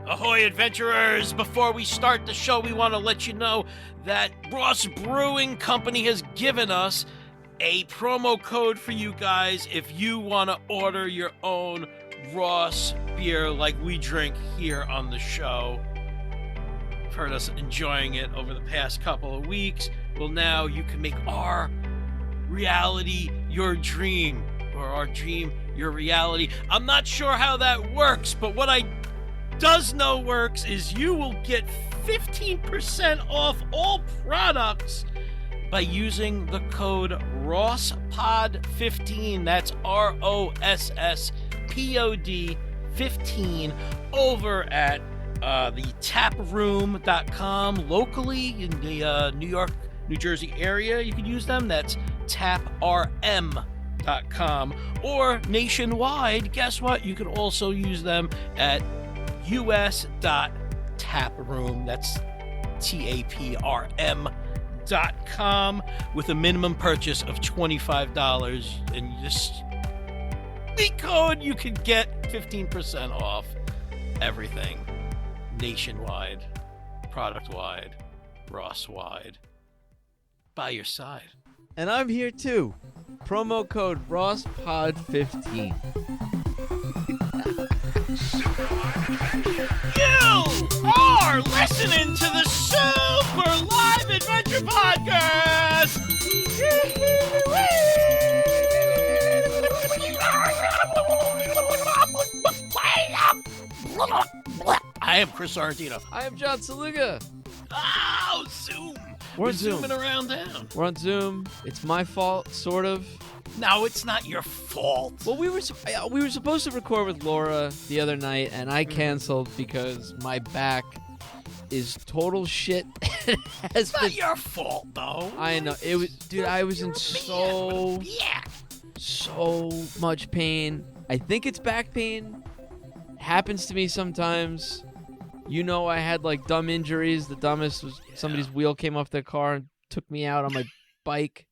Ahoy, adventurers! Before we start the show, we want to let you know that Ross Brewing Company has given us a promo code for you guys if you want to order your own Ross beer like we drink here on the show. You've heard us enjoying it over the past couple of weeks. Well, now you can make our reality your dream, or our dream your reality. I'm not sure how that works, but what I does know works is you will get 15% off all products by using the code ROSSPOD15. That's ROSSPOD 15 over at the taproom.com locally in the New York, New Jersey area. You can use them. That's taprm.com. Or nationwide, guess what? You can also use them at us.taproom. That's TAPRM.com with a minimum purchase of $25. And just the code, you can get 15% off everything. Nationwide, product-wide, Ross-wide. By your side. And I'm here too. Promo code ROSSPOD15. You are listening to the Super Live Adventure Podcast! I am Chris Sorrentino. I am John Saluga. Oh, Zoom. We're Zoom. Zooming around town. We're on Zoom. It's my fault, sort of. No, it's not your fault. Well, we were supposed to record with Laura the other night, and I canceled because my back is total shit. It's not your fault, though. I know it was, dude. I was in so much pain. I think it's back pain. It happens to me sometimes. You know, I had like dumb injuries. The dumbest was somebody's wheel came off their car and took me out on my bike.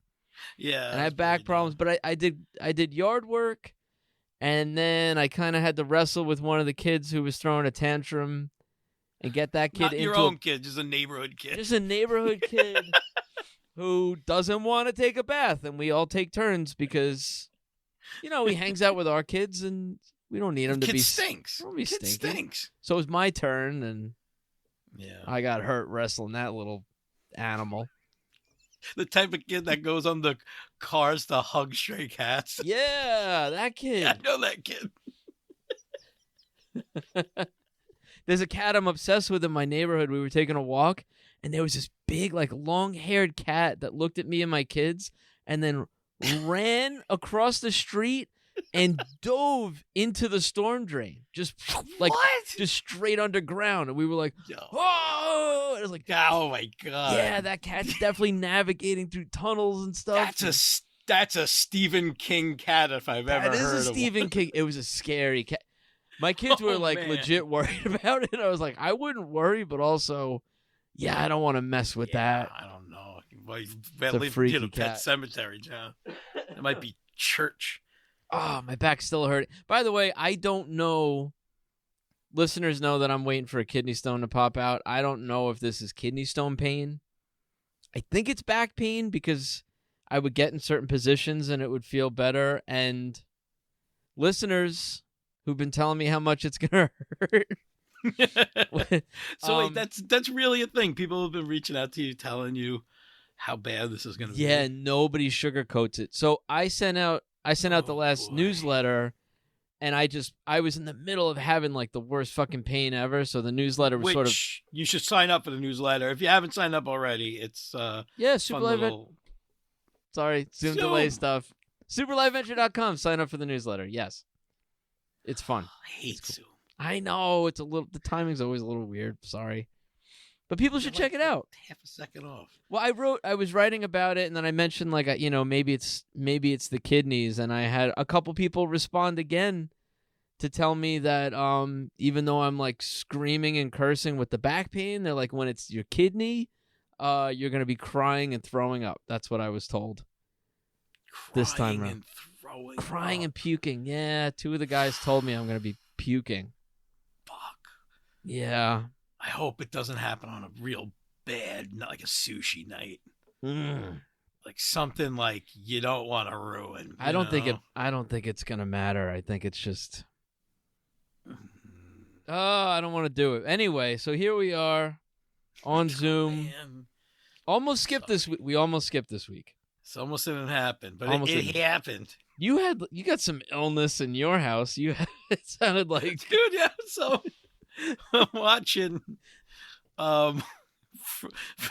Yeah, and I had back problems, but I did yard work, and then I kind of had to wrestle with one of the kids who was throwing a tantrum, and get that kid Not into your own kid, just a neighborhood kid. Just a neighborhood kid who doesn't want to take a bath, and we all take turns because, you know, he hangs out with our kids, and we don't need him to be stinks. Don't be Kid stinky. Stinks. So it was my turn, and yeah, I got hurt wrestling that little animal. The type of kid that goes on the cars to hug stray cats. Yeah, that kid. Yeah, I know that kid. There's a cat I'm obsessed with in my neighborhood. We were taking a walk, and there was this big, like, long-haired cat that looked at me and my kids and then ran across the street and dove into the storm drain. Just, like, just straight underground. And we were like, whoa! It was like, oh, my God. Yeah, that cat's definitely navigating through tunnels and stuff. That's a Stephen King cat if I've ever heard of one. That is a Stephen King. It was a scary cat. My kids were legit worried about it. I was like, I wouldn't worry, but also, yeah, I don't want to mess with that. I don't know. Well, you It's a live freaky in a pet cat. cemetery, John. It might be church. Oh, my back's still hurting. By the way, I don't know. Listeners know that I'm waiting for a kidney stone to pop out. I don't know if this is kidney stone pain. I think it's back pain because I would get in certain positions and it would feel better. And listeners who've been telling me how much it's going to hurt. So wait, that's really a thing. People have been reaching out to you, telling you how bad this is going to be. Yeah, nobody sugarcoats it. So I sent out the last newsletter, and I was in the middle of having like the worst fucking pain ever. So the newsletter was sort of. You should sign up for the newsletter if you haven't signed up already. It's Super Live. Sorry, Zoom delay stuff. SuperLiveVenture.com. Sign up for the newsletter. Yes, it's fun. I hate Zoom. I know the timing's always a little weird. Sorry, but people should check it out. Half a second off. Well, I was writing about it, and then I mentioned like maybe it's the kidneys, and I had a couple people respond again to tell me that even though I'm like screaming and cursing with the back pain, they're like, when it's your kidney, you're gonna be crying and throwing up. That's what I was told. This time around. Crying and puking. Yeah, two of the guys told me I'm gonna be puking. Fuck. Yeah. I hope it doesn't happen on a real bad, not like a sushi night. Like something like you don't want to ruin. I don't think it's gonna matter. I think it's just. Oh, I don't want to do it anyway. So here we are, on Zoom. Man. Almost skipped this week. We almost skipped this week. It almost didn't happen, but Almost it happened. You got some illness in your house. It sounded like Dude, yeah. So I'm watching from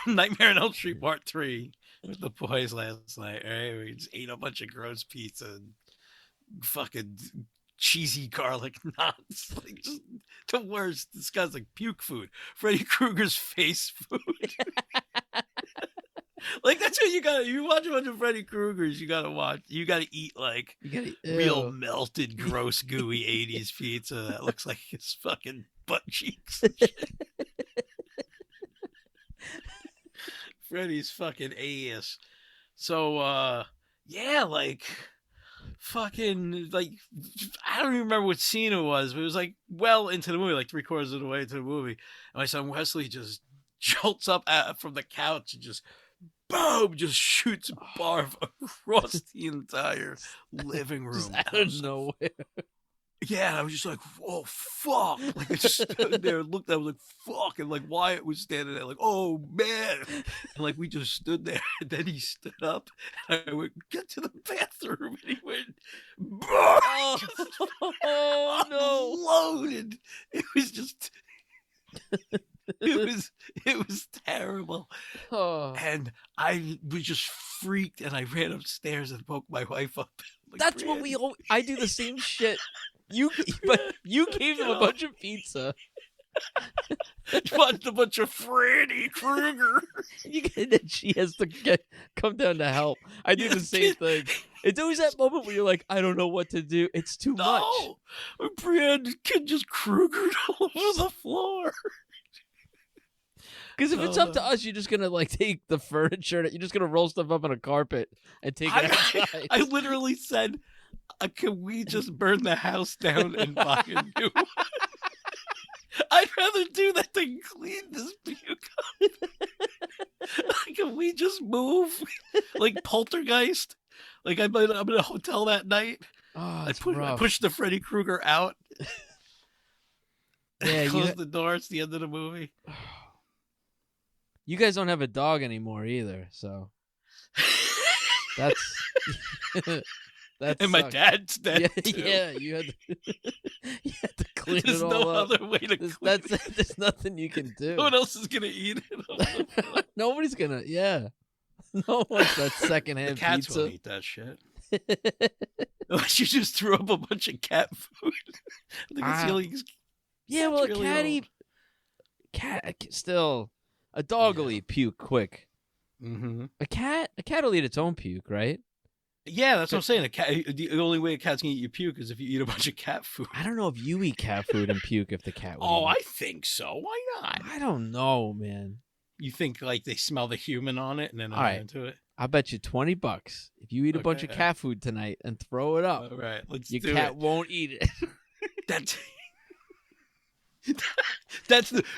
Nightmare on Elm Street Part 3 with the boys last night. Right? We just ate a bunch of gross pizza and fucking cheesy garlic knots. Like just the worst, disgusting puke food. Freddy Krueger's face food. Like that's what you gotta. You watch a bunch of Freddy Kruegers. You gotta eat like real melted, gross, gooey '80s pizza that looks like his fucking butt cheeks. Freddy's fucking ass. So yeah, like fucking like I don't even remember what scene it was, but it was like well into the movie, like 3/4 of the way into the movie, and my son Wesley just jolts up from the couch and just. Boom! Just shoots barf across the entire living room. Just out of nowhere. Yeah, and I was just like, "Oh fuck!" Like I just stood there and looked. I was like, "Fuck!" And like Wyatt was standing there, like, "Oh man!" And like we just stood there. And then he stood up. And I went, "Get to the bathroom!" And he went, "Oh no!" Loaded. It was just. It was terrible. And I was just freaked and I ran upstairs and woke my wife up. Like, that's what I do the same shit. You gave him a bunch of pizza. Watched a bunch of Freddy Krueger. And then she has to come down to help. I do the same thing. It's always that moment where you're like, I don't know what to do. It's too much. Brienne kid just Krugered all over the floor. Because if it's up to us, you're just gonna like take the furniture. You're just gonna roll stuff up on a carpet and take it outside. I literally said, "Can we just burn the house down and buy a new one?" I'd rather do that than clean this puke. Can we just move like Poltergeist? Like I'm in a hotel that night. I pushed the Freddy Krueger out. Yeah, closed the door. It's the end of the movie. You guys don't have a dog anymore either, so that's and my dad's dead. Yeah, you had to clean There's it all no up. other way to clean it. There's nothing you can do. No one else is gonna eat it. Nobody's gonna. Yeah, no one wants that secondhand the cats pizza. Will eat that shit. Unless you just threw up a bunch of cat food. I think it's yeah, well, really cat still. A dog will eat puke quick. Mm-hmm. A cat will eat its own puke, right? Yeah, that's what I'm saying. A cat. The only way a cat's gonna eat your puke is if you eat a bunch of cat food. I don't know if you eat cat food and puke if the cat would eat. I think so. Why not? I don't know, man. You think like they smell the human on it and then they're into it? I'll bet you $20 if you eat a bunch of cat food tonight and throw it up. All right, let's do it. Your cat won't eat it. That's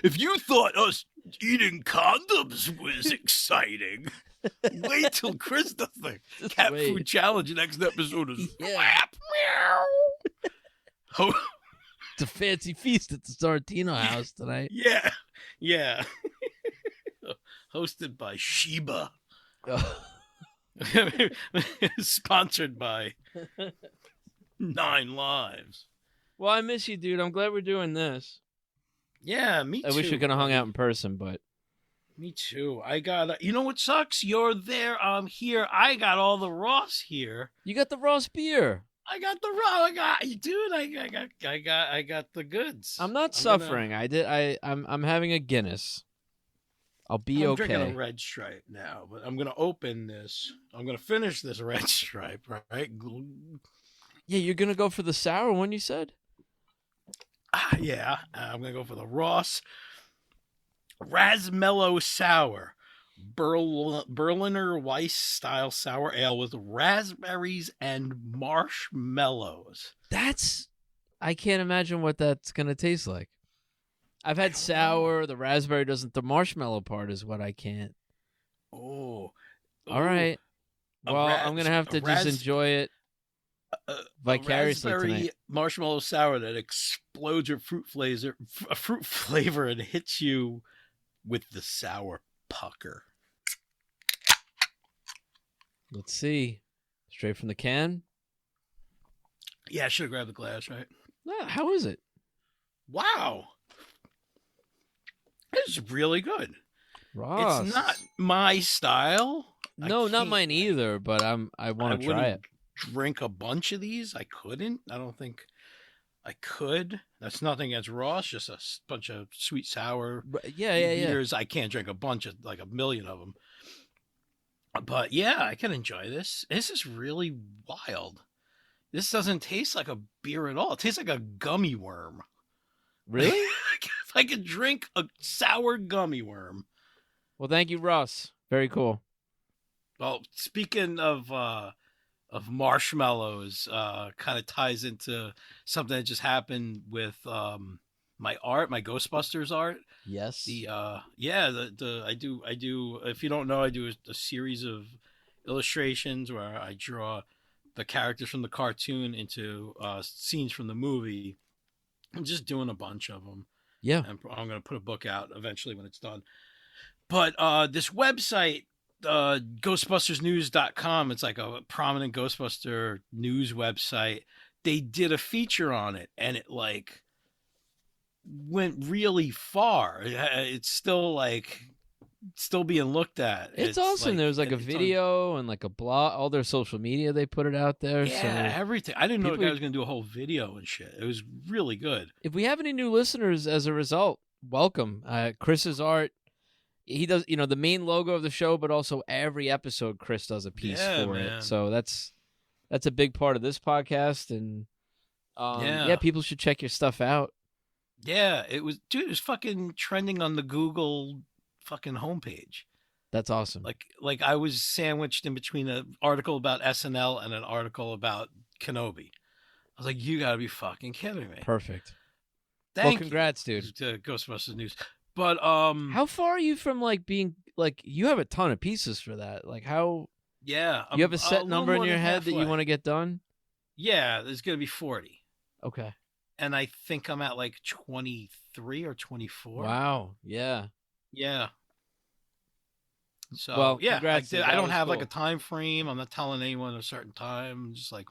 if you thought us eating condoms was exciting, wait till Chris does the cat food challenge. Next episode is flap. Meow. It's a fancy feast at the Sartino house tonight. Yeah. Hosted by Sheba. Sponsored by 9 Lives. Well, I miss you, dude. I'm glad we're doing this. Yeah, me too. I wish we could have hung out in person, but... Me too. I got... you know what sucks? You're there, I'm here. I got all the Ross here. You got the Ross beer. I got the Ross. I got the goods. I'm not suffering. I'm having a Guinness. I'll be okay. I'm drinking a Red Stripe now, but I'm gonna open this. I'm gonna finish this Red Stripe, right? Yeah, you're gonna go for the sour one, you said? Yeah, I'm going to go for the Ross Rasmellow Sour. Berliner Weiss style sour ale with raspberries and marshmallows. I can't imagine what that's going to taste like. I've had sour. The raspberry doesn't. The marshmallow part is what I can't. Oh. All right. Well, I'm gonna have to just enjoy it vicariously a raspberry tonight. marshmallow sour that explodes your fruit flavor and hits you with the sour pucker. Let's see. Straight from the can. Yeah, I should have grabbed the glass, right? How is it? Wow. It's really good. Ross. It's not my style. No, not mine either, but I want to try it. Drink a bunch of these. I couldn't. I don't think I could. That's nothing against Ross, just a bunch of sweet sour beers. I can't drink a bunch of, like, a million of them. But yeah, I can enjoy this. This is really wild. This doesn't taste like a beer at all. It tastes like a gummy worm. Really? If I could drink a sour gummy worm. Well, thank you, Ross. Very cool. Well, speaking of marshmallows, kind of ties into something that just happened with my art, my Ghostbusters art. Yes. I do. If you don't know, I do a series of illustrations where I draw the characters from the cartoon into scenes from the movie. I'm just doing a bunch of them. Yeah. And I'm going to put a book out eventually when it's done. But this website, ghostbustersnews.com, it's like a prominent Ghostbuster news website. They did a feature on it, and it like went really far. It's still being looked at. It's awesome. Like, there's like a video and like a blog, all their social media, they put it out there. Yeah, so everything. I didn't know the guy was going to do a whole video and shit. It was really good. If we have any new listeners as a result, welcome. Chris's art, he does, the main logo of the show, but also every episode Chris does a piece for it. So that's a big part of this podcast. And people should check your stuff out. Yeah, it was fucking trending on the Google fucking homepage. That's awesome. Like I was sandwiched in between an article about SNL and an article about Kenobi. I was like, you gotta be fucking kidding me. Perfect. Congrats, dude. To Ghostbusters News. But how far are you from like being like, you have a ton of pieces for that? Like how? Yeah, you have a set number in your head that you want to get done? Yeah, there's gonna be 40. Okay. And I think I'm at like 23 or 24. Wow. Yeah. Yeah. So well, yeah, I don't have cool. like a time frame. I'm not telling anyone a certain time. I'm just like,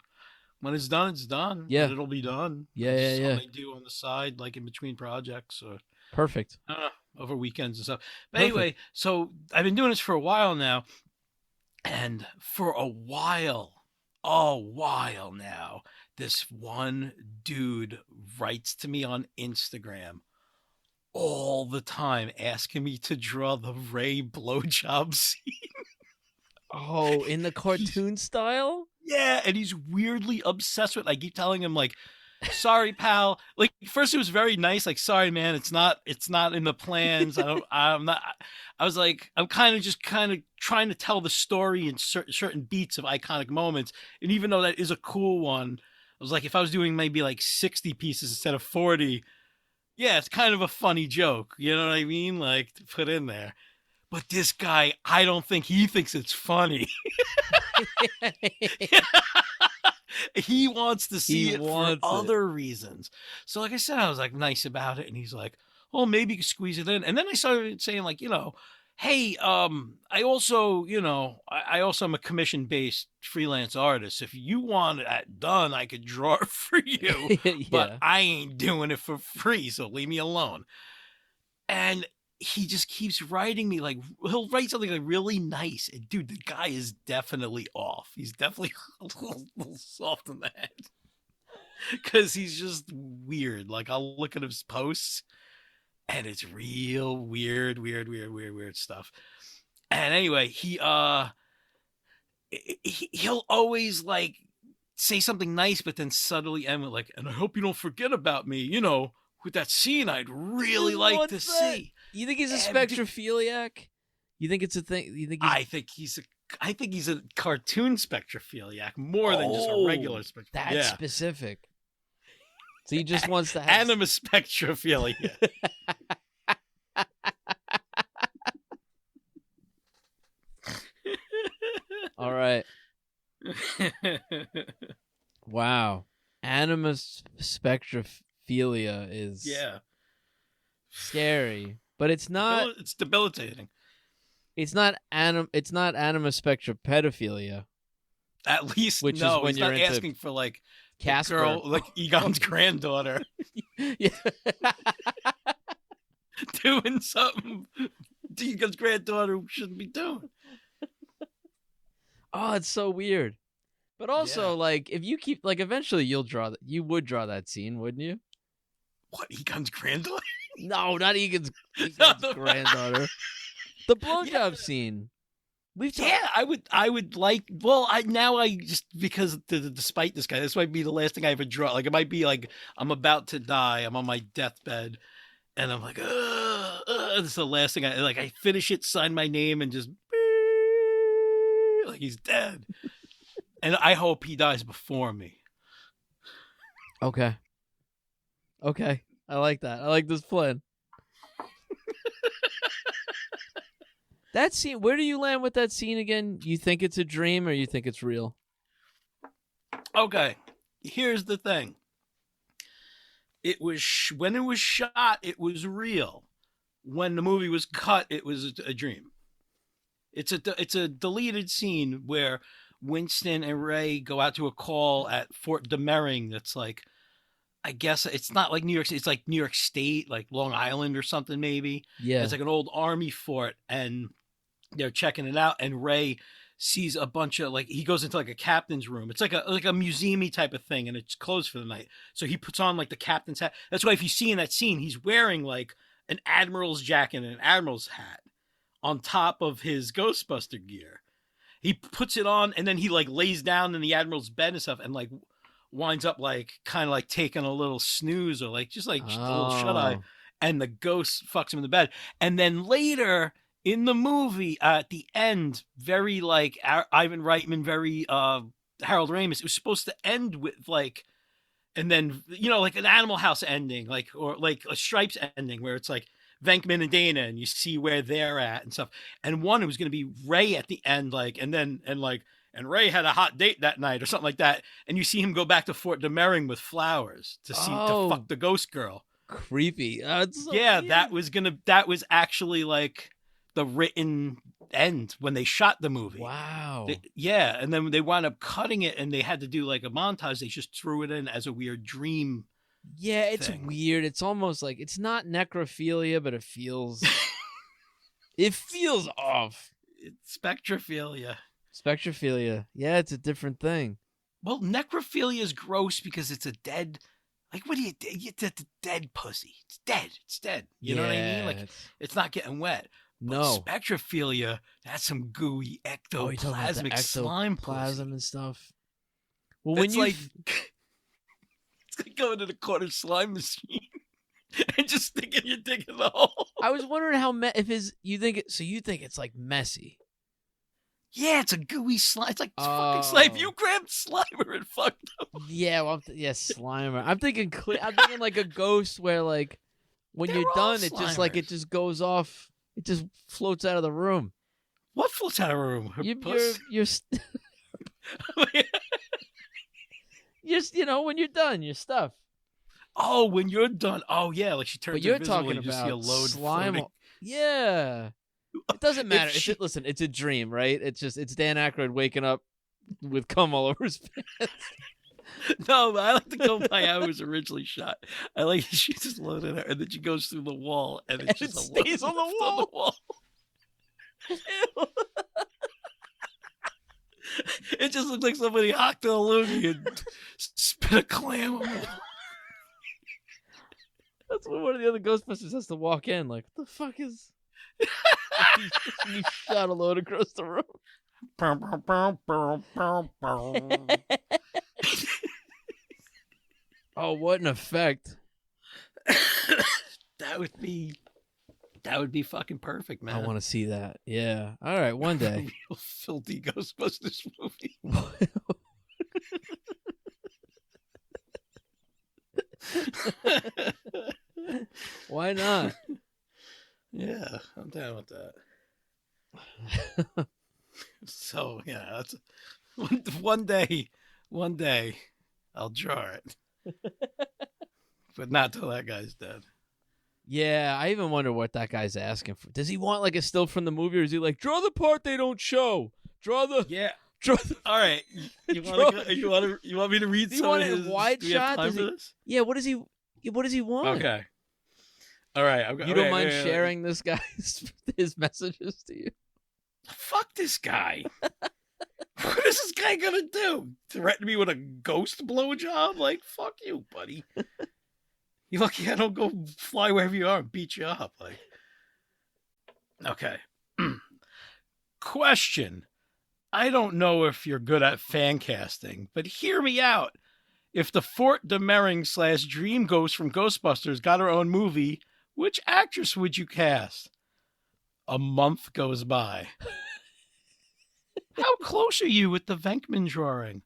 when it's done, it's done. Yeah, it'll be done. Yeah. Something I do on the side, like in between projects, or perfect. I don't know, over weekends and stuff. But anyway, so I've been doing this for a while now, and for a while now, this one dude writes to me on Instagram all the time asking me to draw the Ray blowjob scene. Oh, in the cartoon style? Yeah, and he's weirdly obsessed with it. I keep telling him, like, sorry, pal. Like, first it was very nice, like, sorry, man, it's not in the plans. I was like, I'm kind of trying to tell the story in certain beats of iconic moments. And even though that is a cool one, I was like, if I was doing maybe like 60 pieces instead of 40, yeah, it's kind of a funny joke. You know what I mean? Like, to put in there. But this guy, I don't think he thinks it's funny. He wants to see it for other reasons. So like I said, I was like nice about it. And he's like, oh, maybe you can squeeze it in. And then I started saying like, hey, I also am a commission-based freelance artist. If you want it done, I could draw it for you. Yeah. But I ain't doing it for free, so leave me alone. And he just keeps writing me, like, he'll write something like really nice. And dude, the guy is definitely off. He's definitely a little soft in the head. Because he's just weird. Like, I'll look at his posts, and it's real weird stuff. And anyway, he'll always like say something nice, but then subtly end with like, and I hope you don't forget about me, with that scene I'd really like to see. You think he's a spectrophiliac? You think it's a thing? I think he's a cartoon spectrophiliac more than just a regular spectrophiliac. That's specific. So he just wants to have Animaspectrophilia. Wow. Animaspectrophilia is Yeah. scary, but it's not. It's debilitating. It's not animaspectropedophilia, At least which is no, when he's you're not into asking for like a Casper. girl, like Egon's granddaughter, Yeah. doing something Egon's granddaughter shouldn't be doing. Oh, it's so weird. But also, Yeah. like, if you keep, like, eventually you would draw that scene, wouldn't you? What, Egon's granddaughter? No, not Egan's No. granddaughter. The blowjob scene. Yeah, I would like. Well, I just because despite this guy, this might be the last thing I ever draw. Like it might be like I'm about to die. I'm on my deathbed, and I'm like, this is the last thing I like. I finish it, sign my name, and just like he's dead. And I hope he dies before me. Okay. I like that. I like this plan. That scene, where do you land with that scene again? You think it's a dream or you think it's real? Okay, here's the thing. It was when it was shot, it was real. When the movie was cut, it was a dream. It's a deleted scene where Winston and Ray go out to a call at Fort Merring. That's like, I guess it's not like New York City. It's like New York State, like Long Island or something maybe. Yeah. It's like an old army fort, and they're checking it out. And Ray sees a bunch of like he goes into like a captain's room. It's like a museum-y type of thing, and it's closed for the night. So he puts on like the captain's hat. That's why if you see in that scene, he's wearing like an admiral's jacket and an admiral's hat on top of his Ghostbuster gear. He puts it on, and then he like lays down in the admiral's bed and stuff, and like winds up like kind of like taking a little snooze or like just like a little shut eye, and the ghost fucks him in the bed. And then later in the movie at the end, very like Ivan Reitman, very Harold Ramis, it was supposed to end with like, and then like an Animal House ending, like or like a Stripes ending where it's like Venkman and Dana, and you see where they're at and stuff. And one, it was going to be Ray at the end, like, and Ray had a hot date that night or something like that. And you see him go back to Fort Demering with flowers to fuck the ghost girl. Creepy. So yeah, weird. that was actually like the written end when they shot the movie. Wow. And then they wound up cutting it, and they had to do like a montage. They just threw it in as a weird dream. Yeah, it's weird. It's almost like it's not necrophilia, but it feels off. It's spectrophilia. Spectrophilia. Yeah, it's a different thing. Well, necrophilia is gross because it's a dead. Like, what do you? It's a dead pussy. It's dead. It's dead. You know what I mean? Like, it's not getting wet. No. But spectrophilia, that's some gooey ectoplasmic slime plasm and stuff. Well, when you it's like going to the quarter slime machine and just sticking your dick in the hole. I was wondering how you think it's like messy. Yeah, it's a gooey slime. It's like fucking slime. You grabbed Slimer and fucked him. Yeah, well, Slimer. I'm thinking like a ghost where like when you're done, it just like it just goes off. It just floats out of the room. What floats out of the room? You're just when you're done, your stuff. Oh, when you're done. Oh yeah, like she turns. But you're talking about a load slime. Floating. Yeah, it doesn't matter. Listen, it's a dream, right? It's Dan Aykroyd waking up with cum all over his pants. No, but I like to go by how it was originally shot. I like she just loaded her, and then she goes through the wall, and it just stays on the wall. It just looks like somebody hocked a loogie and spit a clam on it. That's when one of the other Ghostbusters has to walk in. Like, what the fuck is? You shot a load across the room. Oh, what an effect! That would be fucking perfect, man. I want to see that. Yeah. All right, one day. Real filthy Ghostbusters movie. Why not? Yeah, I'm down with that. So yeah, One day, I'll draw it. But not till that guy's dead. Yeah, I even wonder what that guy's asking for. Does he want like a still from the movie, or is he like, draw the part they don't show? Draw the Draw the. All right. You want me to read Do you some want of it his? wide Do we have shot? time for this? Yeah. What does he want? Okay. All right. You don't mind sharing this guy's his messages to you? Fuck this guy. What is this guy gonna do? Threaten me with a ghost blowjob? Like, fuck you, buddy. You lucky I don't go fly wherever you are and beat you up. Like, okay. Question. I don't know if you're good at fan casting, but hear me out. If the Fort de Merring / Dream Ghost from Ghostbusters got her own movie, which actress would you cast? A month goes by. How close are you with the Venkman drawing?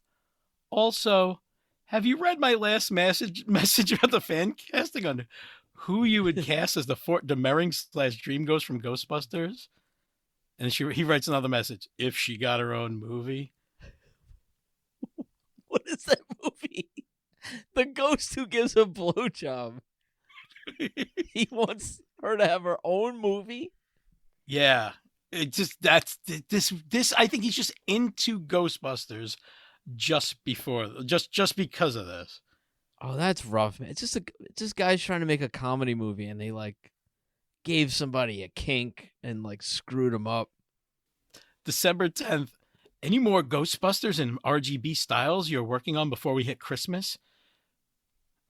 Also, have you read my last message about the fan casting on who you would cast as the Fort de Merring / Dream Ghost from Ghostbusters? And he writes another message. If she got her own movie. What is that movie? The ghost who gives a blowjob. He wants her to have her own movie? Yeah. It just this I think he's just into Ghostbusters just because of this. Oh, that's rough, man. It's just guys trying to make a comedy movie, and they like gave somebody a kink and like screwed him up. December 10th. Any more Ghostbusters and RGB styles you're working on before we hit Christmas?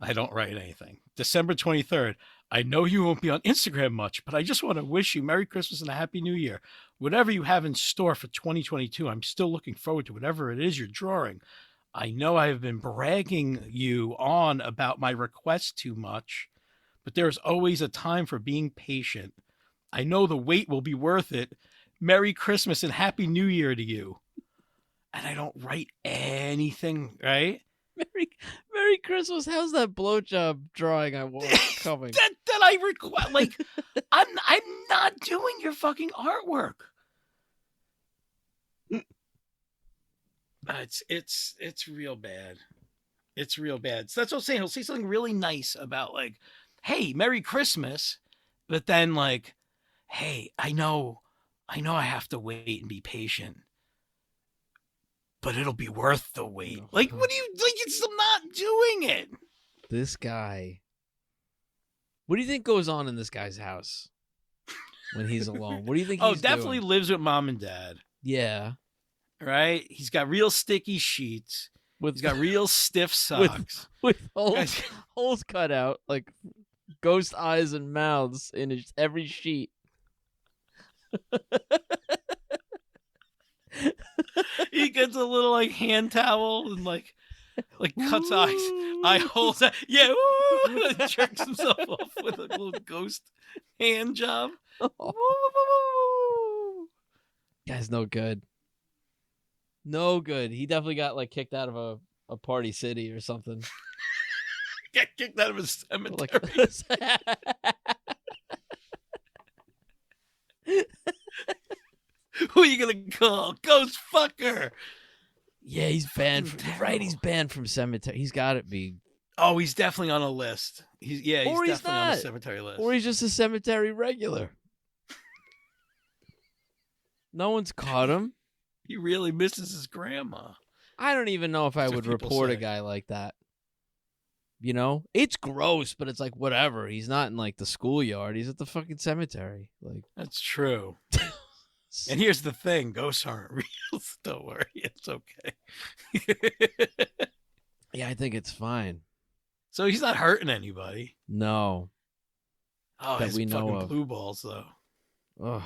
I don't write anything. December 23rd. I know you won't be on Instagram much, but I just want to wish you Merry Christmas and a Happy New Year. Whatever you have in store for 2022, I'm still looking forward to whatever it is you're drawing. I know I have been bragging you on about my requests too much, but there's always a time for being patient. I know the wait will be worth it. Merry Christmas and Happy New Year to you. And I don't write anything, right? Merry Christmas. How's that blowjob drawing I want coming? that I request. Like, I'm not doing your fucking artwork. It's real bad. It's real bad. So that's what I'm saying. He'll say something really nice about like, hey, Merry Christmas. But then like, hey, I know I have to wait and be patient. But it'll be worth the wait. Like, what do you like? I'm not doing it. This guy. What do you think goes on in this guy's house when he's alone? What do you think he's definitely doing? Lives with mom and dad. Yeah. Right? He's got real sticky sheets. He's got real stiff socks. With holes cut out, like ghost eyes and mouths in every sheet. He gets a little like hand towel and like cuts eye holes. Yeah, and jerks himself off with a little ghost hand job. Guy's no good. No good. He definitely got like kicked out of a party city or something. Got kicked out of a cemetery. Who are you gonna call? Ghost fucker. Yeah, he's banned. He's banned from cemetery. He's got to be. Oh, he's definitely on a list. He's definitely on a cemetery list. Or he's just a cemetery regular. No one's caught him. He really misses his grandma. I don't even know if I would report a guy like that. You know, it's gross, but it's like whatever. He's not in like the schoolyard. He's at the fucking cemetery. Like that's true. And here's the thing: ghosts aren't real. Don't worry, it's okay. Yeah, I think it's fine. So he's not hurting anybody. No. Oh, that his we know fucking of. blue balls though. Ugh.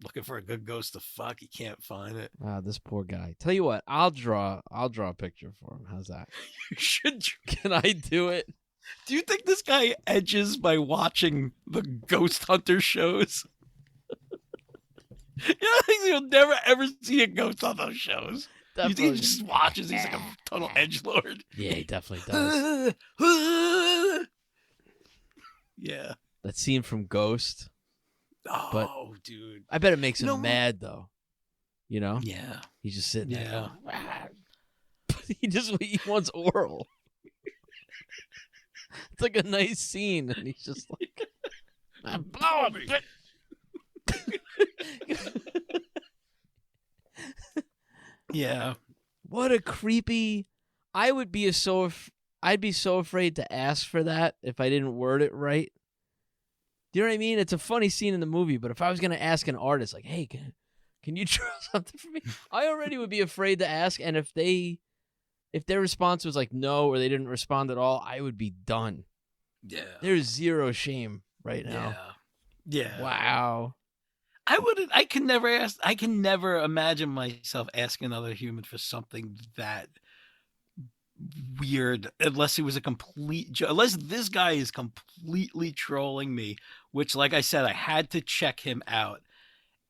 Looking for a good ghost to fuck, he can't find it. This poor guy. Tell you what, I'll draw a picture for him. How's that? You should. Can I do it? Do you think this guy edges by watching the ghost hunter shows? You know, I think you'll never ever see a ghost on those shows. Definitely. You think he just watches? He's like a total edgelord. Yeah, he definitely does. Yeah. That scene from Ghost. Oh, dude. I bet it makes him mad though. You know? Yeah. He's just sitting there. Yeah. He wants oral. It's like a nice scene, and he's just like, I'm blowing. Yeah. What a creepy. I'd be so afraid to ask for that if I didn't word it right. Do you know what I mean? It's a funny scene in the movie, but if I was going to ask an artist, like, hey, can you draw something for me? I already would be afraid to ask, and if their response was like no, or they didn't respond at all, I would be done. Yeah. There's zero shame right now. Yeah. Wow. I can never imagine myself asking another human for something that weird, unless it was unless this guy is completely trolling me, which, like I said, I had to check him out,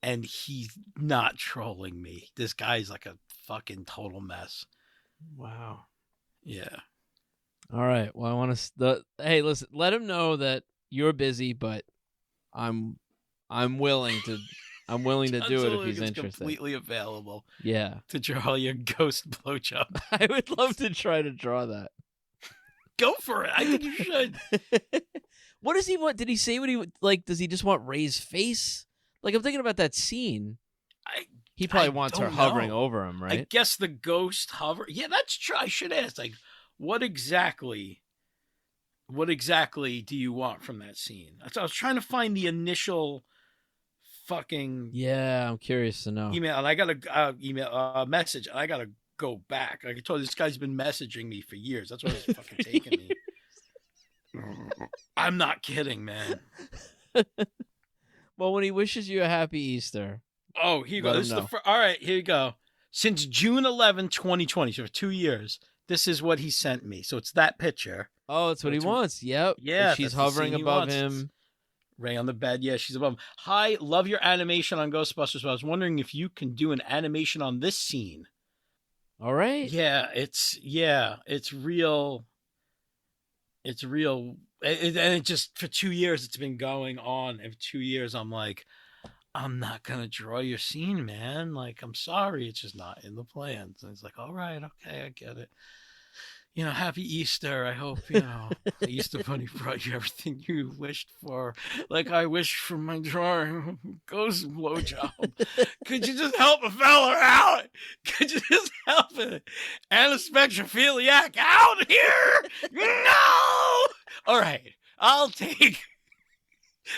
and he's not trolling me. This guy's like a fucking total mess. Wow. Yeah. All right. Well, I want to. Hey, listen. Let him know that you're busy, but I'm willing to. I'm willing to do it if he's interested. Completely available. Yeah. To draw your ghost blowjob. I would love to try to draw that. Go for it. I think you should. What does he want? Did he say what he would like? Does he just want Ray's face? Like, I'm thinking about that scene. He probably wants her hovering over him, right? I guess the ghost hover. Yeah, that's true. I should ask, like, what exactly do you want from that scene? I was trying to find the initial fucking. Yeah, I'm curious to know. Email, and I got a message, and I got to go back. Like I told you, this guy's been messaging me for years. That's why it's fucking taking me. I'm not kidding, man. Well, when he wishes you a happy Easter. Oh, here you go. This is all right, here you go. Since June 11, 2020, so for 2 years, this is what he sent me. So it's that picture. Oh, it's what he wants. Yep. Yeah. And she's hovering above him. Ray on the bed. Yeah, she's above him. Hi, love your animation on Ghostbusters. But I was wondering if you can do an animation on this scene. All right. Yeah, it's real. It's real. And it just, for 2 years, it's been going on. And for 2 years, I'm like, I'm not going to draw your scene, man. Like, I'm sorry. It's just not in the plans. And it's like, all right, okay, I get it. You know, happy Easter. I hope, the Easter Bunny brought you everything you wished for. Like I wished for my drawing. Ghost blowjob. Could you just help a fella out? Could you just help it? Animaspectrophiliac out here? No! All right, I'll take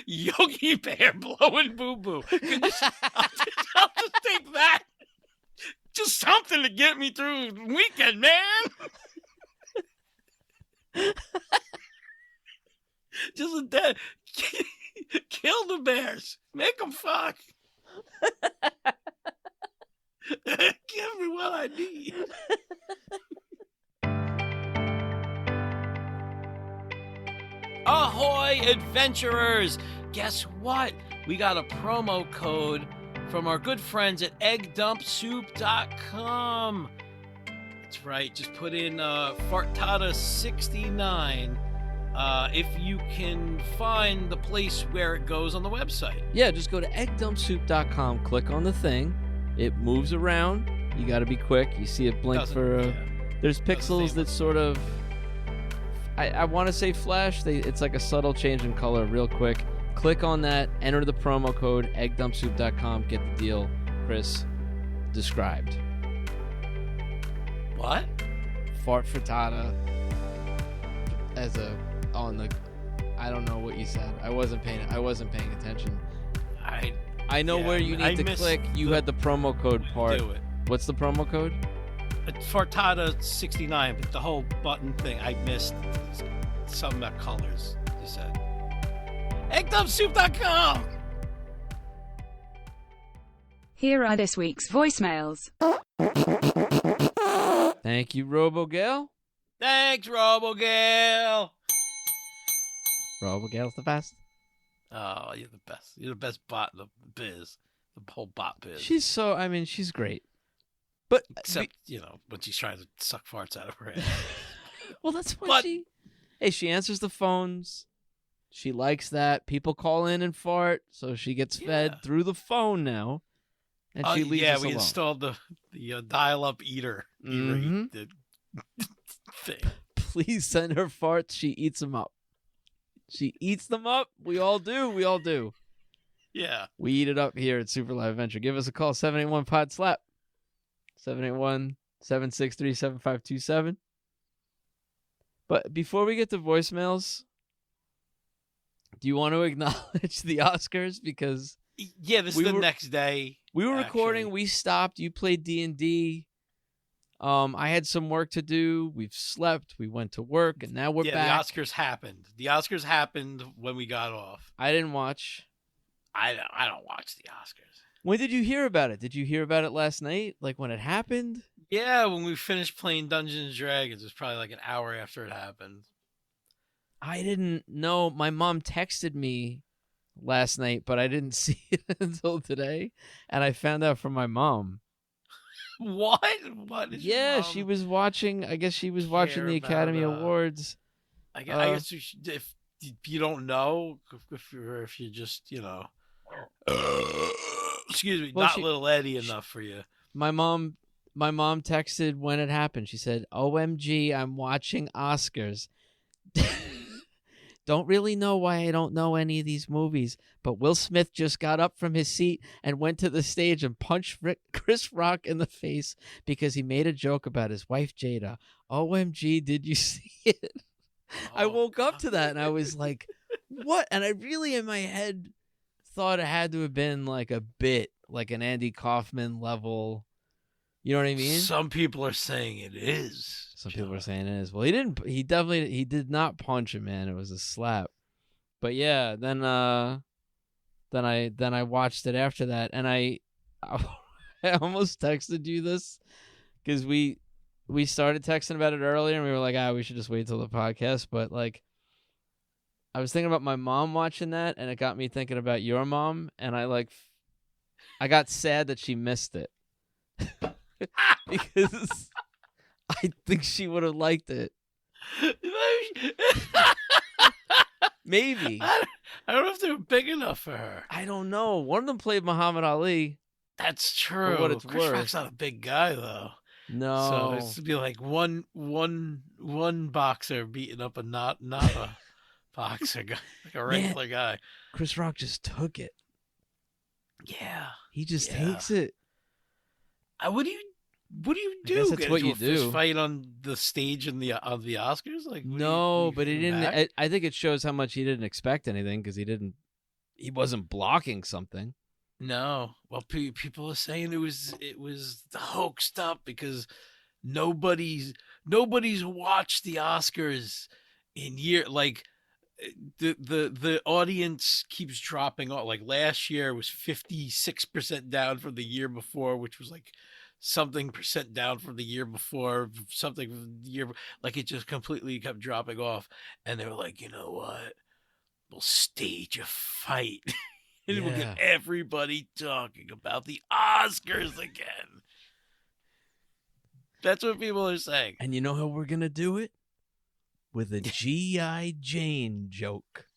Yogi Bear blowing boo-boo. I'll just take that. Just something to get me through the weekend, man. Just a dead. Kill the bears. Make them fuck. Give me what I need. Ahoy, adventurers! Guess what? We got a promo code from our good friends at eggdumpsoup.com. That's right. Just put in Fartada69 if you can find the place where it goes on the website. Yeah, just go to eggdumpsoup.com, click on the thing. It moves around. You got to be quick. You see it blink there's pixels that sort of, I want to say flash. It's like a subtle change in color real quick. Click on that, enter the promo code, eggdumpsoup.com, get the deal Chris described. What? Fart frittata I don't know what you said. I wasn't paying attention. I know where you need to click. You had the promo code part. Do it. What's the promo code? Fartada69, but the whole button thing I missed. Something about colors, you said. eggdumpsoup.com. Here are this week's voicemails. Thank you, Robogirl. Thanks, Robogirl. Robogirl's the best. Oh, you're the best. You're the best bot in the biz. The whole bot biz. She's great. But except, when she's trying to suck farts out of her head. Well, that's what she answers the phones. She likes that. People call in and fart, so she gets fed through the phone now. and she leaves us we alone. installed the dial-up eater Mhm. the thing. Please send her farts. She eats them up. She eats them up. We all do. We all do. Yeah. We eat it up here at Super Live Adventure. Give us a call, 781-POD-SLAP. 781-763-7527. But before we get to voicemails, do you want to acknowledge the Oscars? Because Yeah, this is the next day. we were recording. actually. We stopped. You played D&D. I had some work to do. We've slept. We went to work, and now we're back. The Oscars happened. The Oscars happened when we got off. I didn't watch. I don't watch the Oscars. When did you hear about it? Did you hear about it last night? Like when it happened? Yeah, when we finished playing Dungeons and Dragons, it was probably like an hour after it happened. I didn't know. My mom texted me last night, but I didn't see it until today, and I found out from my mom. What? What? Is your Yeah, mom she was watching. I guess she was watching the about, Academy Awards. I guess if you don't know, if you just excuse me, Well, not little Eddie enough for you. My mom texted when it happened. She said, "OMG, I'm watching Oscars." Don't really know why I don't know any of these movies, but Will Smith just got up from his seat and went to the stage and punched Chris Rock in the face because he made a joke about his wife Jada. OMG, did you see it? I woke up to that and I was like, what? And I really in my head thought it had to have been like a bit, like an Andy Kaufman level. You know what I mean? Some people are saying it is. Some people are saying it is. Well, he didn't. He did not punch him, man. It was a slap. But yeah, then I watched it after that, and I almost texted you this because we started texting about it earlier, and we were like, we should just wait till the podcast. But like, I was thinking about my mom watching that, and it got me thinking about your mom, and I got sad that she missed it. Because I think she would have liked it. Maybe. I don't know if they were big enough for her. I don't know. One of them played Muhammad Ali. That's true. For what it's Chris worth. Rock's not a big guy though. No. So it's to be like one boxer beating up a not a boxer guy, like a regular guy. Chris Rock just took it. Yeah. He just takes it. What do you do? guess that's Get what into you a fist do. Fight on the stage of the Oscars? Like No, but he didn't. back? I think it shows how much he didn't expect anything because he wasn't blocking something. No. Well, people are saying it was hoaxed up because nobody's watched the Oscars in the audience keeps dropping off. Like last year was 56% down from the year before, which was like something percent down from the year before, something from the year, like it just completely kept dropping off. And they were like, you know what? We'll stage a fight. And we'll get everybody talking about the Oscars again. That's what people are saying. And you know how we're gonna do it? With a G.I. Jane joke.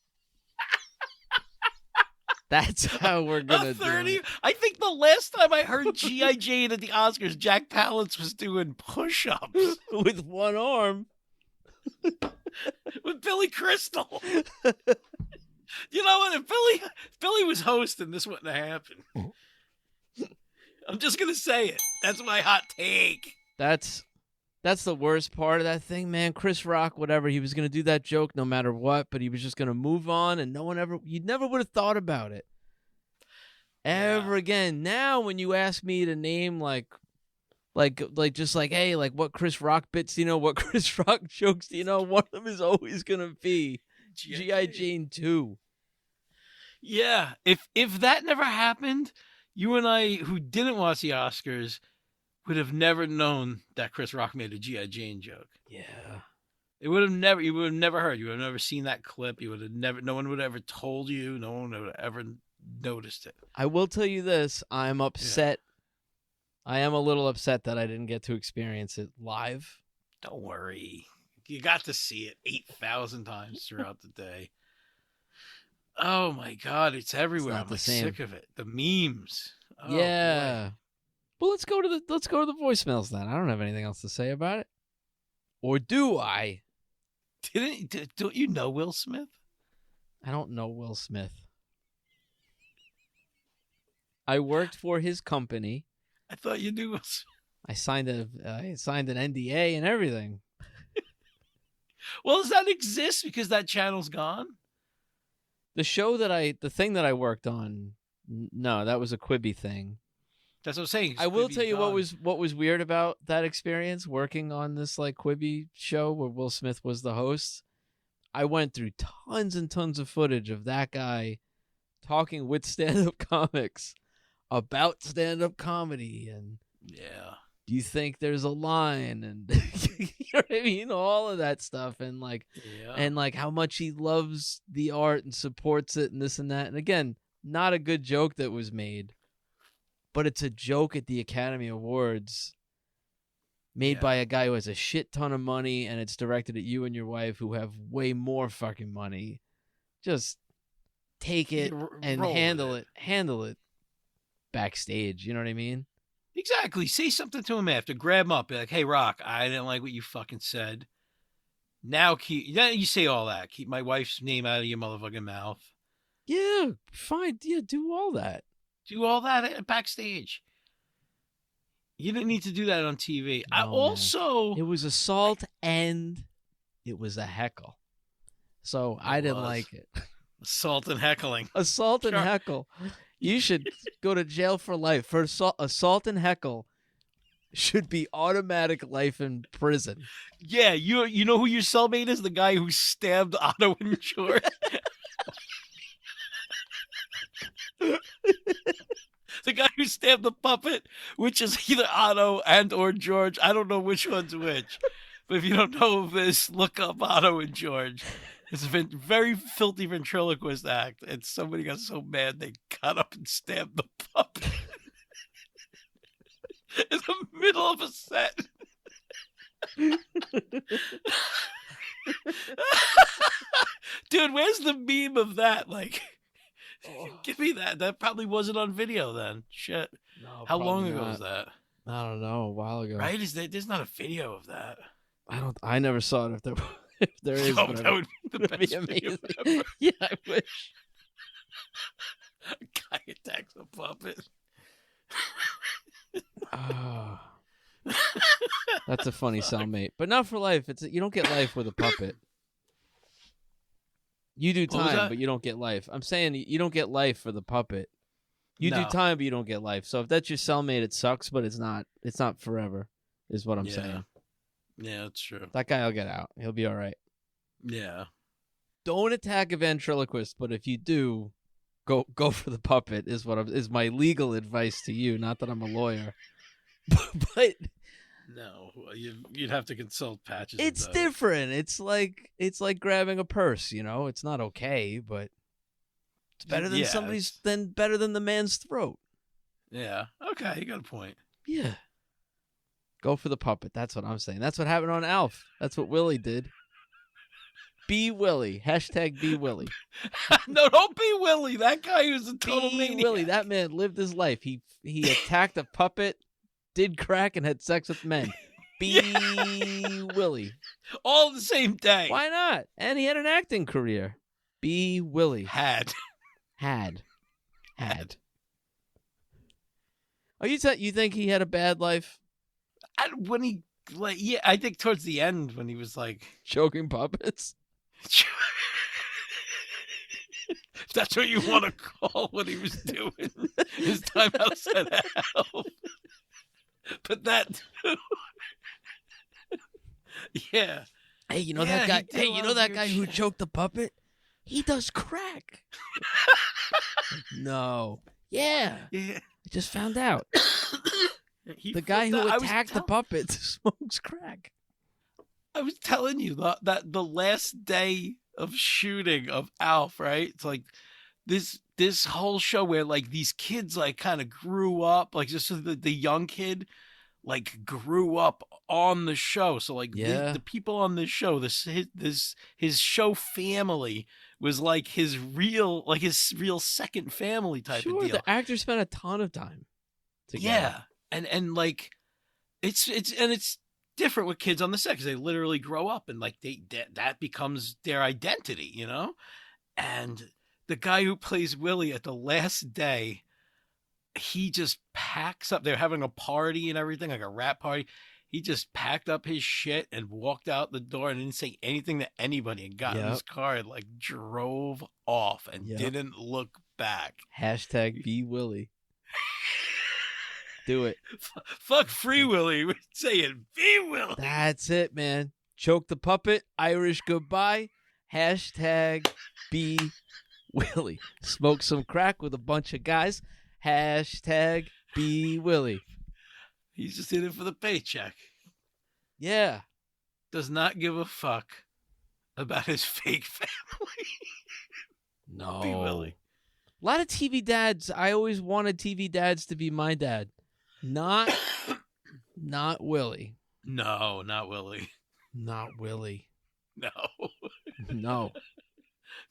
That's how we're gonna do it. I think the last time I heard G.I. Jane at the Oscars, Jack Palance was doing push-ups With one arm. with Billy Crystal. You know what? If Billy was hosting, this wouldn't have happened. I'm just gonna say it. That's my hot take. That's the worst part of that thing, man. Chris Rock, whatever, he was going to do that joke no matter what, but he was just going to move on, and you never would have thought about it ever again. Now, when you ask me to name hey, like what Chris Rock bits, what Chris Rock jokes, one of them is always going to be G.I. Jane 2. Yeah, if that never happened, you and I, who didn't watch the Oscars, would have never known that Chris Rock made a G.I. Jane joke. Yeah. You would have never heard. You would have never seen that clip. No one would have ever told you. No one would have ever noticed it. I will tell you this. I'm upset. Yeah. I am a little upset that I didn't get to experience it live. Don't worry. You got to see it 8,000 times throughout the day. Oh my God, it's everywhere. It's not I'm sick of it. The memes. Oh, Yeah. boy. Well, let's go to the voicemails then. I don't have anything else to say about it. Or do I? Don't you know Will Smith? I don't know Will Smith. I worked for his company. I thought you knew Will Smith. I signed an NDA and everything. Well, does that exist because that channel's gone? The thing that I worked on, no, that was a Quibi thing. That's what I'm saying. I will Quibi's tell you gone. what was weird about that experience working on this like Quibi show where Will Smith was the host. I went through tons and tons of footage of that guy talking with stand-up comics about stand-up comedy and Yeah. do you think there's a line and you know what I mean, all of that stuff and like how much he loves the art and supports it and this and that. And again, not a good joke that was made, but it's a joke at the Academy Awards made by a guy who has a shit ton of money and it's directed at you and your wife who have way more fucking money. Just take it and handle it backstage. You know what I mean? Exactly. Say something to him after. Grab him up. Be like, hey, Rock, I didn't like what you fucking said. Now you say all that. Keep my wife's name out of your motherfucking mouth. Yeah, fine. Yeah, do all that. Do all that backstage. You didn't need to do that on TV. No, it was assault and it was a heckle. So I didn't like it. Assault and heckling. Assault and heckle. You should go to jail for life. For assault and heckle should be automatic life in prison. Yeah, you know who your cellmate is? The guy who stabbed Otto and George. The guy who stabbed the puppet, which is either Otto and or George. I don't know which one's which. But if you don't know this, look up Otto and George. It's a very filthy ventriloquist act, and somebody got so mad they got up and stabbed the puppet in the middle of a set. Dude, where's the meme of that? Like, give me that. That probably wasn't on video then. Shit. No, how long probably ago not. was that? I don't know. A while ago. Right? There's not a video of that. I never saw it. If there is, Oh, that would be the best be video amazing. ever. Yeah, I wish. A guy attacks a puppet. Oh. That's a funny cellmate, but not for life. You don't get life with a puppet. You do time, but you don't get life. I'm saying you don't get life for the puppet. You do time, but you don't get life. So if that's your cellmate, it sucks, but it's not forever, is what I'm saying. Yeah, that's true. That guy will get out. He'll be all right. Yeah. Don't attack a ventriloquist, but if you do, go for the puppet is my legal advice to you. Not that I'm a lawyer, but no, you'd have to consult Patches. It's different. It's like grabbing a purse. You know, it's not okay, but it's better than better than the man's throat. Yeah. Okay, you got a point. Yeah. Go for the puppet. That's what I'm saying. That's what happened on Alf. That's what Willie did. Be Willie. # Be Willie. No, don't be Willie. That guy was a total be maniac. Willie. That man lived his life. He attacked a puppet, did crack, and had sex with men. Be Willie. All the same day. Why not? And he had an acting career. Be Willie. Had. Oh, you think he had a bad life? I think towards the end when he was like choking puppets. If that's what you want to call what he was doing, his time outside hell. But that too. Yeah. Hey, you know that guy? Hey, you know that guy who choked the puppet? He does crack. No. Yeah. I just found out. The guy who attacked the puppet smokes crack. I was telling you that the last day of shooting of Alf, right? It's like this whole show where like these kids like kind of grew up, like just the young kid like grew up on the show. So like the people on this show, his show family was like his real second family type of Sure, deal. the actors spent a ton of time together. Yeah, and like it's different with kids on the set because they literally grow up and like that becomes their identity, you know. And the guy who plays Willie at the last day, he just packs up. They're having a party and everything, like a rap party. He just packed up his shit and walked out the door and didn't say anything to anybody and got in his car and like drove off and didn't look back. Hashtag be Willie. Do it. Fuck Free Willy. We're saying be Willie. That's it, man. Choke the puppet. Irish goodbye. Hashtag be Willie. Smoke some crack with a bunch of guys. Hashtag be Willie. He's just in it for the paycheck. Yeah. Does not give a fuck about his fake family. No. Be Willie. A lot of TV dads. I always wanted TV dads to be my dad. Not Willie. No, not Willie. Not Willie. No. No.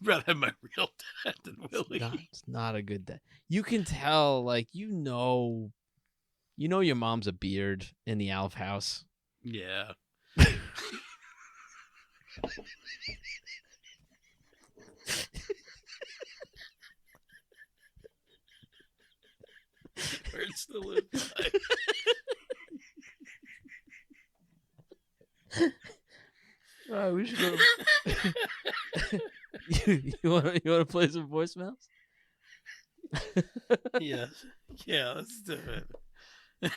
I'd rather have my real dad than Willie. It's not a good dad. You can tell, like, you know your mom's a beard in the Alf house. Yeah. Hurts to live by. All right, we should go. You want to play some voicemails? Yes. Yeah, let's do it.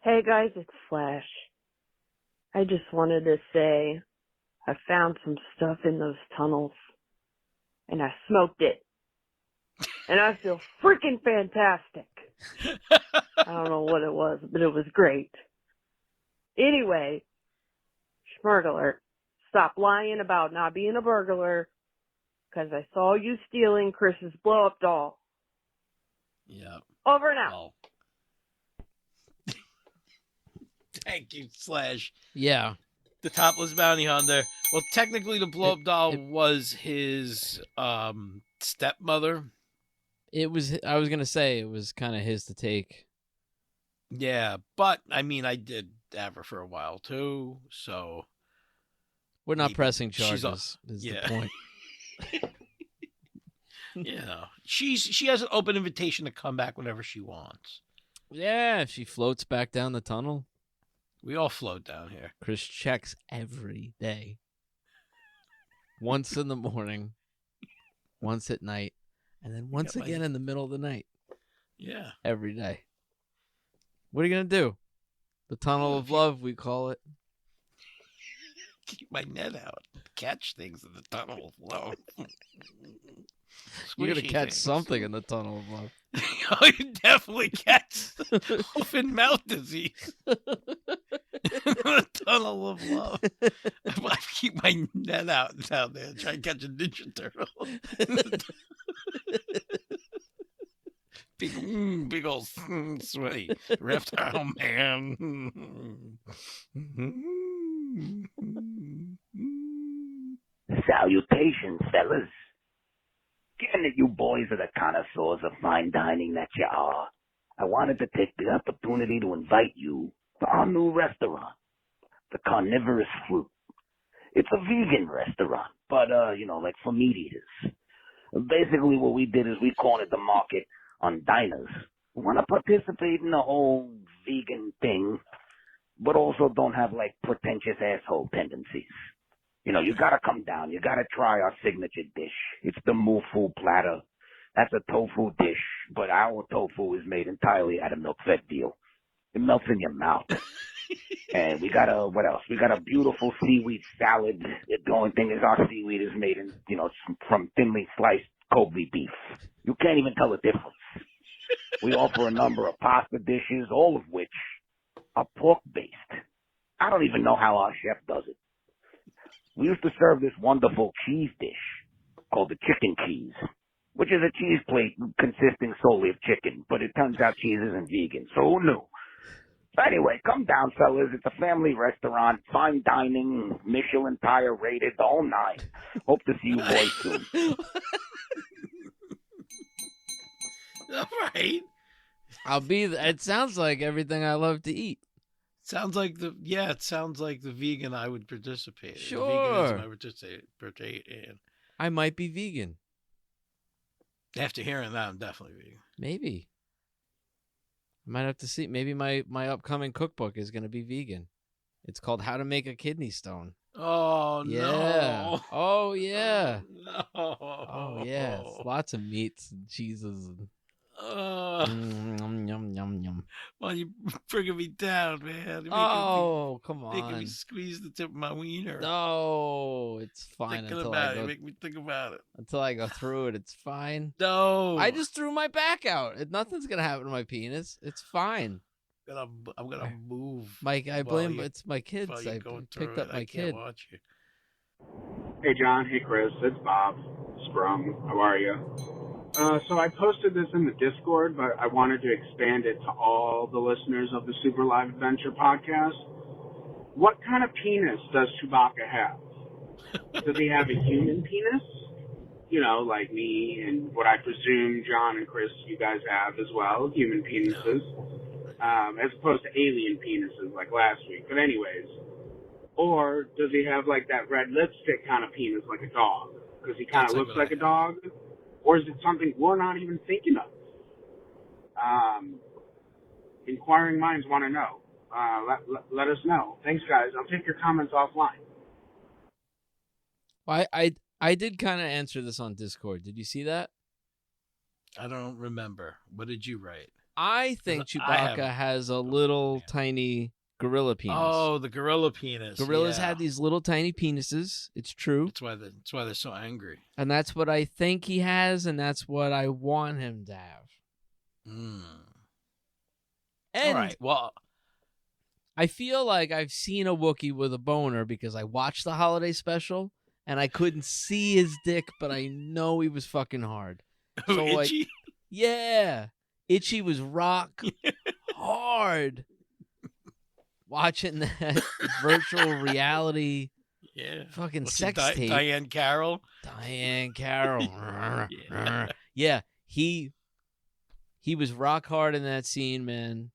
Hey guys, it's Flash. I just wanted to say I found some stuff in those tunnels and I smoked it. And I feel freaking fantastic. I don't know what it was, but it was great. Anyway, Schmurgler, stop lying about not being a burglar because I saw you stealing Chris's blow-up doll. Yeah. Over and out. Well, thank you, Slash. Yeah. The topless bounty hunter. Well, technically, the blow-up doll was his stepmother. It was. I was gonna say it was kind of his to take. Yeah, but I mean, I did have her for a while too, so We're not maybe pressing she's charges. Is the point? Yeah, she has an open invitation to come back whenever she wants. Yeah, if she floats back down the tunnel. We all float down here. Chris checks every day. Once in the morning, once at night, and then once again in the middle of the night. Yeah. Every day. What are you going to do? The tunnel of love, we call it. Keep my net out. Catch things in the tunnel of love. You're going to Squishy catch things. something in the tunnel of love. Oh, you definitely catch open mouth disease. The tunnel of love. I keep my net out down there and try and catch a Ninja Turtle. Big old sweaty reptile man. Salutations, fellas. Given that you boys are the connoisseurs of fine dining that you are, I wanted to take the opportunity to invite you to our new restaurant, the Carnivore Fruit. It's a vegan restaurant, but, like for meat eaters. Basically what we did is we cornered the market on diners who want to participate in the whole vegan thing, but also don't have, like, pretentious asshole tendencies. You know, you gotta come down. You gotta try our signature dish. It's the Mufu platter. That's a tofu dish, but our tofu is made entirely out of milk-fed veal. It melts in your mouth. And we got what else? We got a beautiful seaweed salad. The only thing is our seaweed is made in, from thinly sliced Kobe beef. You can't even tell the difference. We offer a number of pasta dishes, all of which are pork-based. I don't even know how our chef does it. We used to serve this wonderful cheese dish called the chicken cheese, which is a cheese plate consisting solely of chicken, but it turns out cheese isn't vegan, so who knew? So anyway, come down, fellas. It's a family restaurant, fine dining, Michelin tire rated, the whole nine. Hope to see you boys soon. All right. I'll be. It sounds like everything I love to eat. Sounds like it sounds like the vegan I would participate in. Sure. The veganism I would participate in. I might be vegan. After hearing that, I'm definitely vegan. Maybe. I might have to see. Maybe my upcoming cookbook is going to be vegan. It's called How to Make a Kidney Stone. Oh, Yeah. no. Oh, yeah. No. Oh, yeah. It's lots of meats and cheeses. And... Yum, yum, yum, yum. Why you bringing me down, man? Come Making me on. squeeze the tip of my wiener. No, it's fine Thinking until about I it. go. Make me think about it. Until I go through it, it's fine. No. I just threw my back out. Nothing's gonna happen to my penis. It's fine. I'm gonna move. Mike, I blame it's my kids. While you're I going picked through up it. my I kid. can't watch you. Hey, John. Hey, Chris. It's Bob Sprung. How are you? So I posted this in the Discord, but I wanted to expand it to all the listeners of the Super Live Adventure podcast. What kind of penis does Chewbacca have? Does he have a human penis? You know, like me and what I presume John and Chris, you guys have as well, human penises, as opposed to alien penises like last week. But anyways, or does he have like that red lipstick kind of penis like a dog? Because he kind of looks like a dog. Or is it something we're not even thinking of? Inquiring minds want to know. Let us know. Thanks, guys. I'll take your comments offline. Well, I did kind of answer this on Discord. Did you see that? I don't remember. What did you write? I think Chewbacca has a little tiny gorilla penis. Oh, the gorilla penis. Gorillas have these little tiny penises. It's true. That's why they're so angry. And that's what I think he has, and that's what I want him to have. And All right. Well, I feel like I've seen a Wookiee with a boner because I watched the holiday special and I couldn't see his dick, but I know he was fucking hard. So, Itchy? Like, yeah. Itchy was rock hard. Watching that virtual reality fucking sex tape. Diane Carroll. Yeah, he was rock hard in that scene, man.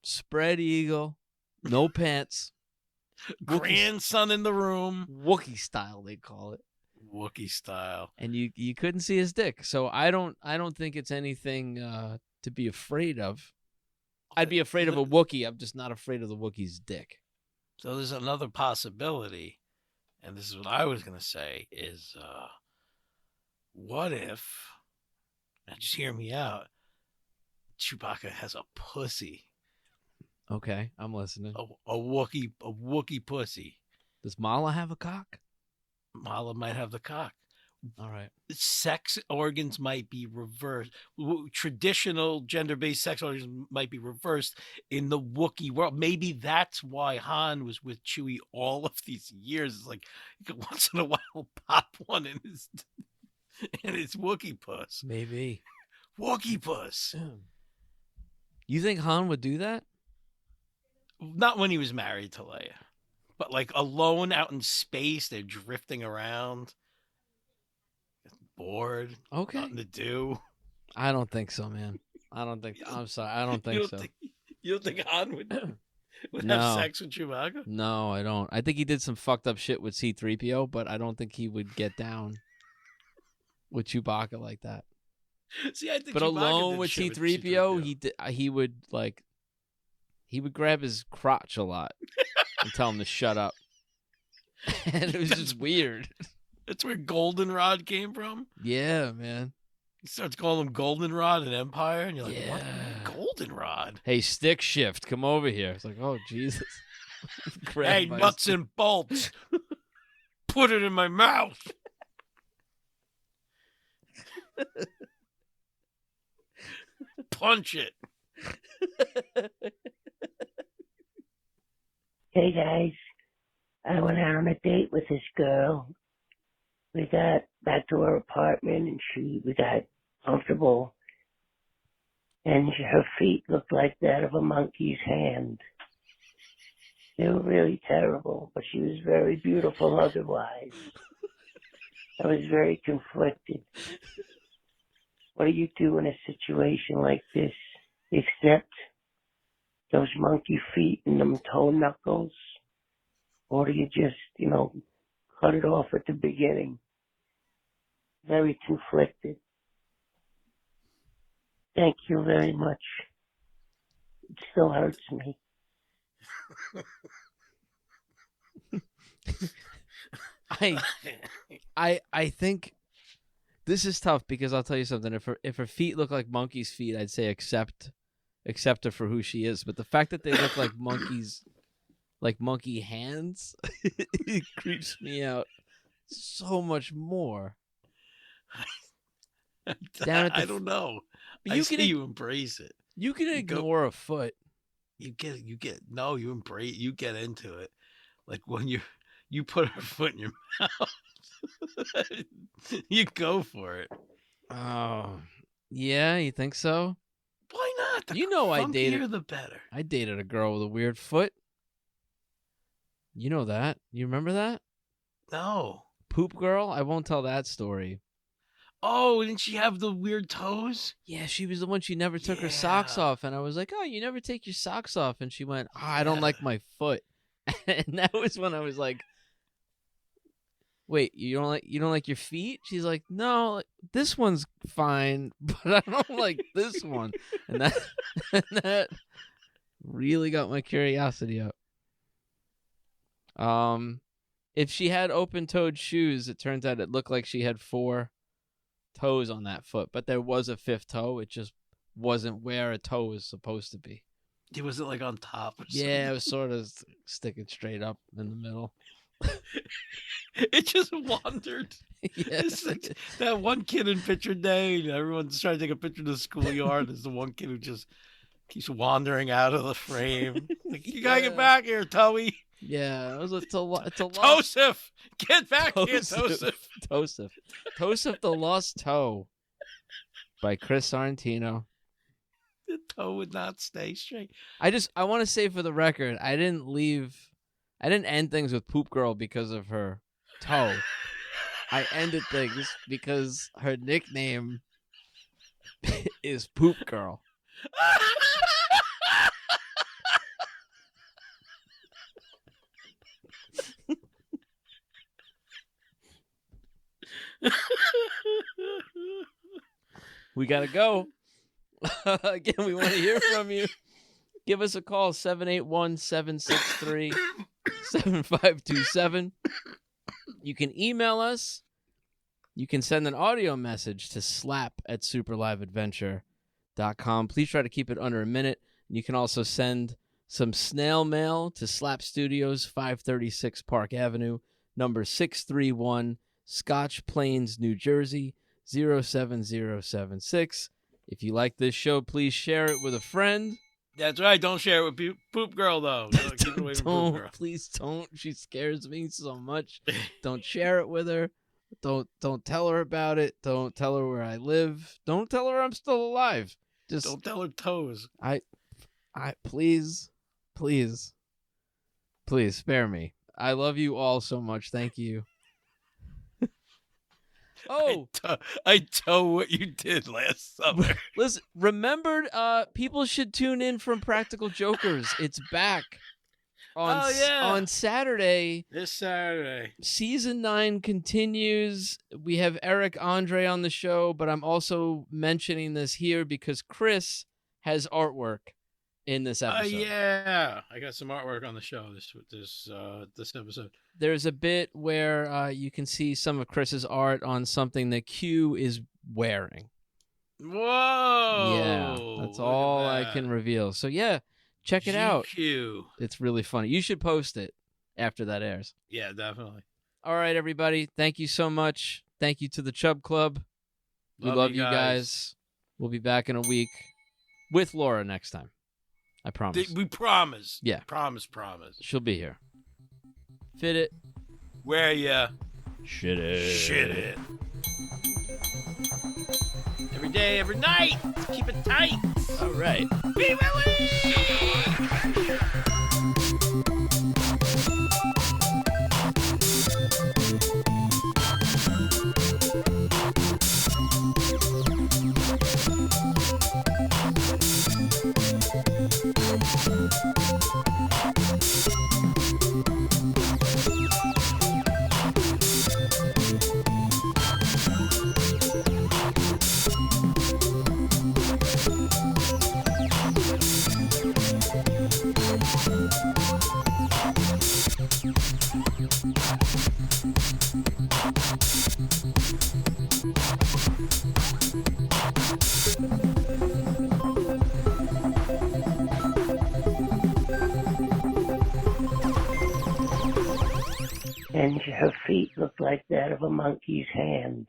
Spread eagle, no pants. Grandson in the room. Wookiee style, they call it. Wookiee style. And you couldn't see his dick. So I don't think it's anything to be afraid of. I'd be afraid of a Wookiee. I'm just not afraid of the Wookiee's dick. So there's another possibility, and this is what I was going to say, is what if, now just hear me out, Chewbacca has a pussy. Okay, I'm listening. A Wookiee pussy. Does Mala have a cock? Mala might have the cock. All right. Sex organs might be reversed. Traditional gender-based sex organs might be reversed in the Wookiee world. Maybe that's why Han was with Chewie all of these years. It's like he could once in a while pop one in his Wookiee puss. Maybe. Wookiee puss. You think Han would do that? Not when he was married to Leia, but like alone out in space, they're drifting around. Bored. Okay. Nothing to do. I don't think so, man. I'm sorry. I don't think so. You don't think Han would No. have sex with Chewbacca? No, I don't. I think he did some fucked up shit with C-3PO, but I don't think he would get down with Chewbacca like that. See, I think But Chewbacca alone did with shit C-3PO, he would grab his crotch a lot and tell him to shut up. And it was just weird. That's where Goldenrod came from? Yeah, man. He starts calling him Goldenrod in Empire, and you're like, Yeah. what? Goldenrod? Hey, stick shift, come over here. It's like, oh, Jesus. Hey, nuts and bolts. Put it in my mouth. Punch it. Hey guys, I went out on a date with this girl. We got back to her apartment and we got comfortable. And her feet looked like that of a monkey's hand. Still really terrible, but she was very beautiful otherwise. I was very conflicted. What do you do in a situation like this? Accept those monkey feet and them toe knuckles? Or do you just, cut it off at the beginning? Very conflicted. Thank you very much. It still hurts me. I think this is tough because I'll tell you something. If her feet look like monkey's feet, I'd say accept her for who she is. But the fact that they look like monkeys, like monkey hands, it creeps me out so much more. I don't know. You embrace it. You can ignore a foot. You get into it. Like when you put her foot in your mouth. You go for it. Oh, yeah, you think so? Why not? The funkier, the better. I dated a girl with a weird foot. You know that? You remember that? No. Poop girl? I won't tell that story. Oh, didn't she have the weird toes? Yeah, she was the one. She never took her socks off, and I was like, "Oh, you never take your socks off?" And she went, I don't like my foot. And that was when I was like, "Wait, you don't like your feet?" She's like, "No, this one's fine, but I don't like this one." And that really got my curiosity up. If she had open-toed shoes, it turns out it looked like she had 4 toes on that foot, but there was a 5th toe. It just wasn't where a toe was supposed to be. It wasn't like on top or something. Yeah, it was sort of sticking straight up in the middle. It just wandered. Yeah. It's like that one kid in picture day, and everyone's trying to take a picture of the schoolyard. There's the one kid who just keeps wandering out of the frame. Like, you gotta get back here, Toey. Yeah, it's a lot. Tosif! Get back here, Tosif! Tosif the Lost Toe by Chris Sorrentino. The toe would not stay straight. I want to say for the record, I didn't end things with Poop Girl because of her toe. I ended things because her nickname is Poop Girl. We gotta go. Again, we want to hear from you. Give us a call, 781-763-7527. You can email us. You can send an audio message to slap@superliveadventure.com. Please try to keep it under a minute. You can also send some snail mail to Slap Studios, 536 Park Avenue, number 631, Scotch Plains, New Jersey, 07076. If you like this show, please share it with a friend. That's right. Don't share it with Poop Girl, though. Keep it away from Poop Girl. Please don't. She scares me so much. Don't share it with her. Don't tell her about it. Don't tell her where I live. Don't tell her I'm still alive. Just don't tell her toes. I please spare me. I love you all so much. Thank you. Oh, I toe what you did last summer. Listen, remembered, people should tune in from Practical Jokers. It's back on Saturday. This Saturday. Season 9 continues. We have Eric Andre on the show, but I'm also mentioning this here because Chris has artwork in this episode. Yeah, I got some artwork on the show this episode. There's a bit where you can see some of Chris's art on something that Q is wearing. Whoa! Yeah, that's all I can reveal. So yeah, check it out. Q. It's really funny. You should post it after that airs. Yeah, definitely. All right, everybody. Thank you so much. Thank you to the Chub Club. We love you guys. We'll be back in a week with Laura next time. I promise. We promise. Yeah. Promise. She'll be here. Fit it. Where ya? Shit it. Every day, every night. Keep it tight. All right. Be willing. And her feet look like that of a monkey's hand.